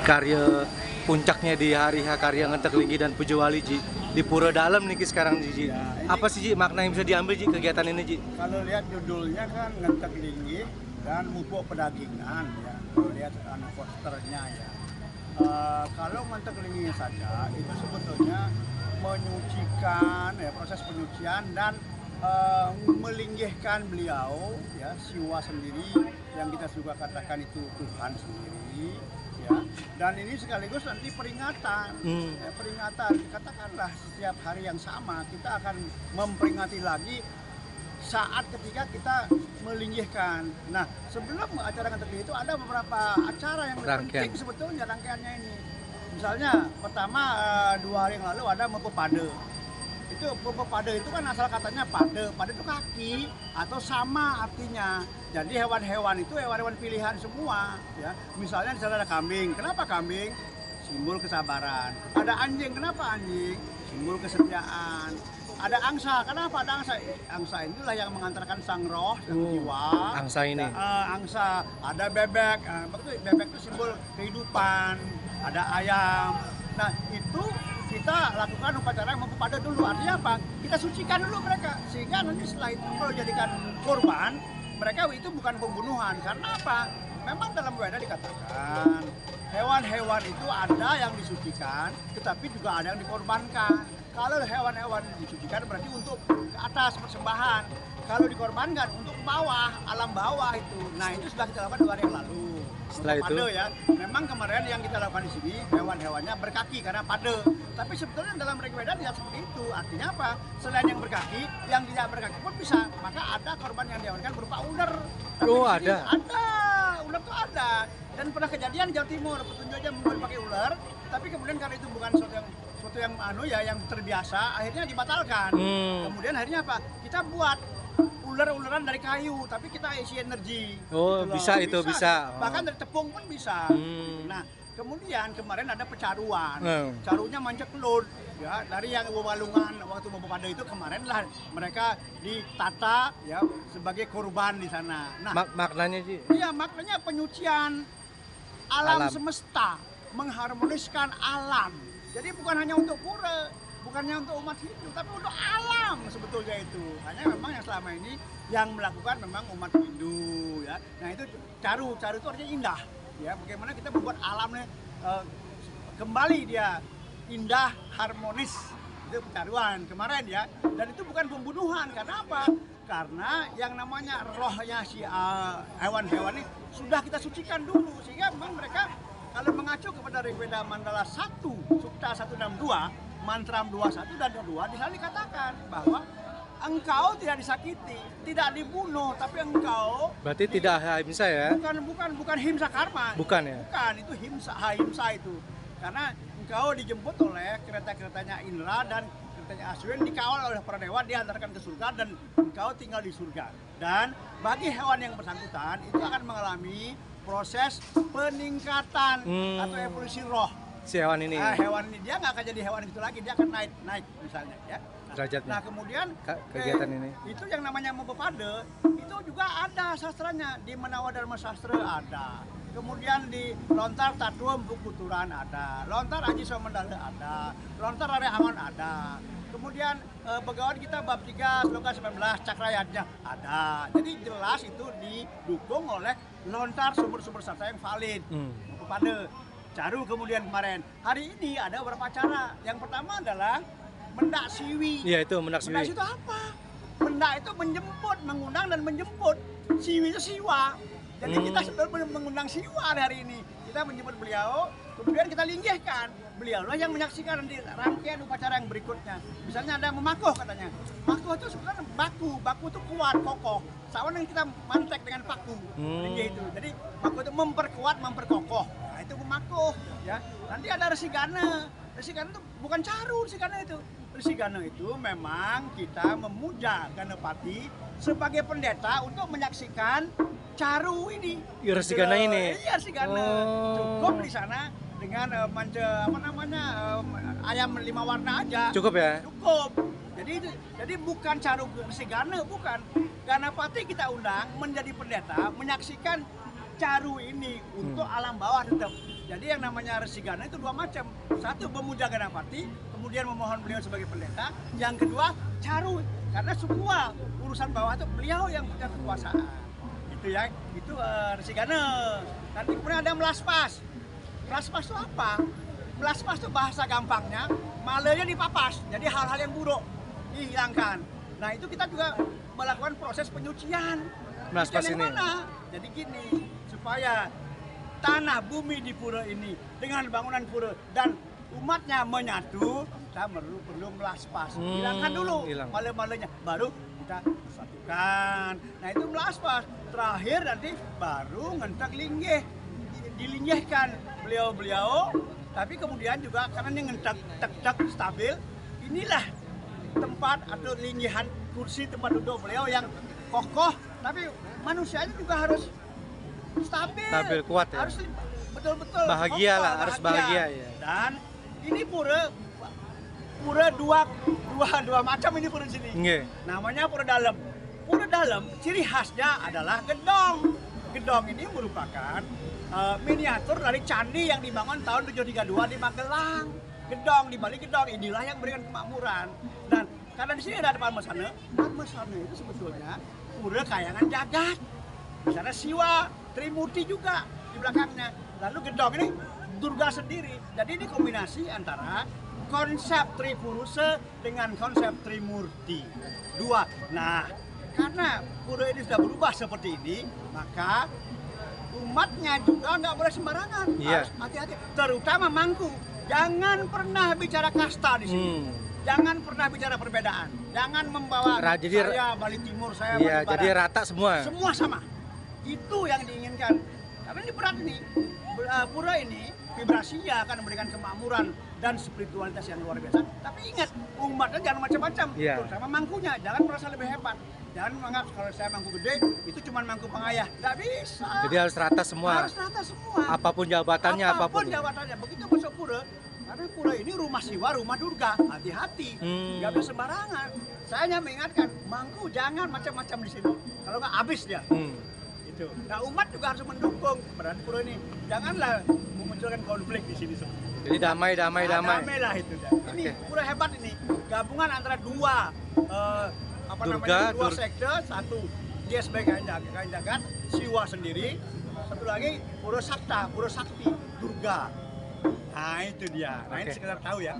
karya puncaknya di hari H karya Ngentek Linggi dan Pujo Wali Ji di Pura Dalam nih Ki sekarang Ji. Ya, Apa sih Ji makna yang bisa diambil Ji kegiatan ini Ji? kalau lihat judulnya kan Ngentek Linggi dan Mupuk Pedagingan ya. Kalau lihat posternya ya. Kalau Ngentek Linggi saja itu sebetulnya menyucikan ya, proses penyucian dan melinggihkan beliau ya, Siwa sendiri yang kita juga katakan itu Tuhan sendiri ya. Dan ini sekaligus nanti peringatan ya, peringatan katakanlah setiap hari yang sama kita akan memperingati lagi saat ketika kita melinggihkan. Nah, sebelum acara Ngentek Linggi itu ada beberapa acara yang penting sebetulnya rangkaiannya ini. Misalnya pertama 2 hari yang lalu ada Mempepade. Itu Mempepade itu kan asal katanya pade itu kaki atau sama artinya. Jadi hewan-hewan itu hewan-hewan pilihan semua ya. Misalnya di sana ada kambing. Kenapa kambing? Simbol kesabaran. Ada anjing. Kenapa anjing? Simbol kesetiaan. Ada angsa. Kenapa ada angsa? Angsa inilah yang mengantarkan sang roh, sang jiwa. Angsa ini. Angsa. Ada bebek. Bebek itu simbol kehidupan. Ada ayam. Nah, itu kita lakukan upacara Mempepade dulu. Artinya apa? Kita sucikan dulu mereka. Sehingga nanti setelah itu kalau jadikan korban, mereka itu bukan pembunuhan. Karena apa? Memang dalam Weda dikatakan hewan-hewan itu ada yang disucikan, tetapi juga ada yang dikorbankan. Kalau hewan-hewan disucikan berarti untuk ke atas persembahan. Kalau dikorbankan untuk bawah, alam bawah itu. Nah, itu sudah kita lakukan 2 hari yang lalu. Setelah itu ya, memang kemarin yang kita lakukan di sini hewan-hewannya berkaki karena pade. Tapi sebetulnya dalam Regu Weda tidak seperti itu. Artinya apa? Selain yang berkaki, yang tidak berkaki pun bisa. Maka ada korban yang diawankan berupa ular. Oh, ada. Ada, ular tuh ada. Dan pernah kejadian di Jawa Timur, petunjuknya pakai ular. Tapi kemudian karena itu bukan sesuatu yang terbiasa, akhirnya dibatalkan. Kemudian akhirnya apa? Kita buat ular-ularan dari kayu, tapi kita isi energi. Oh, gitu bisa itu bisa. Bahkan dari tepung pun bisa. Nah, kemudian kemarin ada pecaruan. Carunya mancek telur ya, dari yang Walungan waktu Mempepade itu kemarin lah mereka ditata ya sebagai korban di sana. Nah, maknanya Ji? Iya, maknanya penyucian alam semesta, mengharmoniskan alam. Jadi bukan hanya untuk pura, bukannya untuk umat Hindu, tapi untuk alam sebetulnya itu. Hanya memang yang selama ini yang melakukan memang umat Hindu ya. Nah, itu caru itu artinya indah ya. Bagaimana kita membuat alamnya kembali dia indah, harmonis. Itu pecaruan kemarin ya. Dan itu bukan pembunuhan. Karena apa? Karena yang namanya rohnya si hewan-hewan ini sudah kita sucikan dulu, sehingga memang mereka kalau mengacu kepada Regu Weda Mandala 1, Sukta 162, Mantram 21 dan 22 di sana dikatakan bahwa engkau tidak disakiti, tidak dibunuh, tapi engkau berarti tidak himsa ya? Bukan himsa karma. Bukan ya? Bukan, itu himsa itu. Karena engkau dijemput oleh kereta-keretanya Indra dan keretanya Aswin, dikawal oleh para dewa, diantarkan ke surga dan engkau tinggal di surga. Dan bagi hewan yang bersangkutan itu akan mengalami proses peningkatan atau evolusi roh. Si hewan ini. Hewan ini dia nggak akan jadi hewan itu lagi, dia akan naik misalnya ya. Derajatnya. Nah, kemudian kegiatan ini itu yang namanya Mempepade itu juga ada sastranya di Menawa Dharma Sastra ada. Kemudian di Lontar Tatuam Bukuturan ada, Lontar Aji Somendale ada, Lontar Are Angon ada. Kemudian Begawan kita bab 3 sloka 19 Cakrayatnya ada. Jadi jelas itu didukung oleh lontar sumber-sumber sastra yang valid. Mempepade, caru kemudian kemarin. Hari ini ada beberapa cara. Yang pertama adalah mendak siwi. Iya, itu mendak siwi. Mendak itu apa? Mendak itu menjemput, mengundang dan menjemput. Siwi itu siwa. Jadi kita sebenarnya mengundang siwa hari ini. Kita menjemput beliau, kemudian kita linggihkan. Beliaulah yang menyaksikan nanti rangkaian upacara yang berikutnya. Misalnya ada memakuh katanya. Makuh itu sebenarnya baku itu kuat, kokoh. Sama yang kita mantek dengan paku. Linggih itu. Jadi makuh itu memperkuat, memperkokoh. Nah, itu memakuh ya. Nanti ada resigana. Resigana itu bukan caru, resigana itu. Resigana itu memang kita memuja Ganapati sebagai pendeta untuk menyaksikan caru ini. Ya, Resigana ini. Iya, Resigana. Cukup di sana dengan ayam 5 warna aja. Cukup ya? Cukup. Jadi bukan caru Resigana, bukan. Ganapati kita undang menjadi pendeta menyaksikan caru ini untuk alam bawah tetap. Jadi yang namanya Resigana itu dua macam. Satu memuja Ganapati, kemudian memohon beliau sebagai pendeta. Yang kedua Caru, karena semua urusan bawah itu beliau yang punya kekuasaan. Itu ya, itu Resigana. Nanti kemudian ada Melaspas. Melaspas itu apa? Melaspas itu bahasa gampangnya, malenya dipapas. Jadi hal-hal yang buruk dihilangkan. Nah itu kita juga melakukan proses penyucian. Melaspas Penyucian ini. yang mana? Jadi gini, supaya tanah bumi di pura ini dengan bangunan pura dan umatnya menyatu, kita perlu melaspas. Hilangkan dulu hilang. male-malenya, baru kita satukan. Nah itu melaspas. Terakhir nanti baru ngentak linggih, dilinggihkan beliau-beliau. Tapi kemudian juga karena ini ngentak tak stabil, inilah tempat atau linggihan kursi tempat duduk beliau yang kokoh. Tapi manusianya juga harus stabil, kuat ya. harus betul-betul Bahagia kokoh, lah, harus bahagia ya. Dan ini pura dua macam ini pura di sini. Nggih. Namanya pura dalam. Pura dalam ciri khasnya adalah gedong. Gedong ini merupakan miniatur dari candi yang dibangun tahun 732 di Magelang. Gedong, di balik gedong inilah yang memberikan kemakmuran. Dan karena di sini ada Padmasana itu sebetulnya pura kayangan jagat. Di sana Siwa, Trimurti juga di belakangnya. Lalu gedong ini Durga sendiri. Jadi ini kombinasi antara konsep Tripurusa dengan konsep Trimurti. Dua. Nah, karena pura ini sudah berubah seperti ini, maka umatnya juga nggak boleh sembarangan. Iya. Harus hati-hati. Terutama Mangku. Jangan pernah bicara kasta di sini. Jangan pernah bicara perbedaan. Jangan membawa Jadi saya Bali Timur, saya iya, Bali Barat. jadi rata semua. Semua sama. Itu yang diinginkan. Karena ini berat nih. Pura ini vibrasinya akan memberikan kemakmuran dan spiritualitas yang luar biasa. Tapi ingat, umatnya jangan macam-macam. Iya. Terutama mangkunya, jangan merasa lebih hebat. Jangan menganggap kalau saya mangku gede, itu cuma mangku pengayah. Nggak bisa. Jadi harus rata semua. Harus rata semua. Apapun jabatannya, apapun. Jabatannya. Begitu masuk pura, karena pura ini rumah Siwa, rumah Durga. Hati-hati. Nggak bisa sembarangan. Saya hanya mengingatkan, mangku jangan macam-macam di sini. Kalau nggak habis dia. Itu. Nah umat juga harus mendukung keberadaan pura ini. Janganlah memunculkan konflik di sini semua. Jadi damai. Damai lah itu. Ini pura hebat ini. Gabungan antara dua dua sekte, satu dia sebagai kain jagat, Siwa sendiri, satu lagi pura sakta, pura sakti, Durga. Nah itu dia. Nah ini sekedar tahu ya.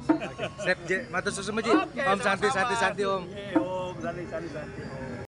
Sep, matur susun Om. Om santi Om. Om santi.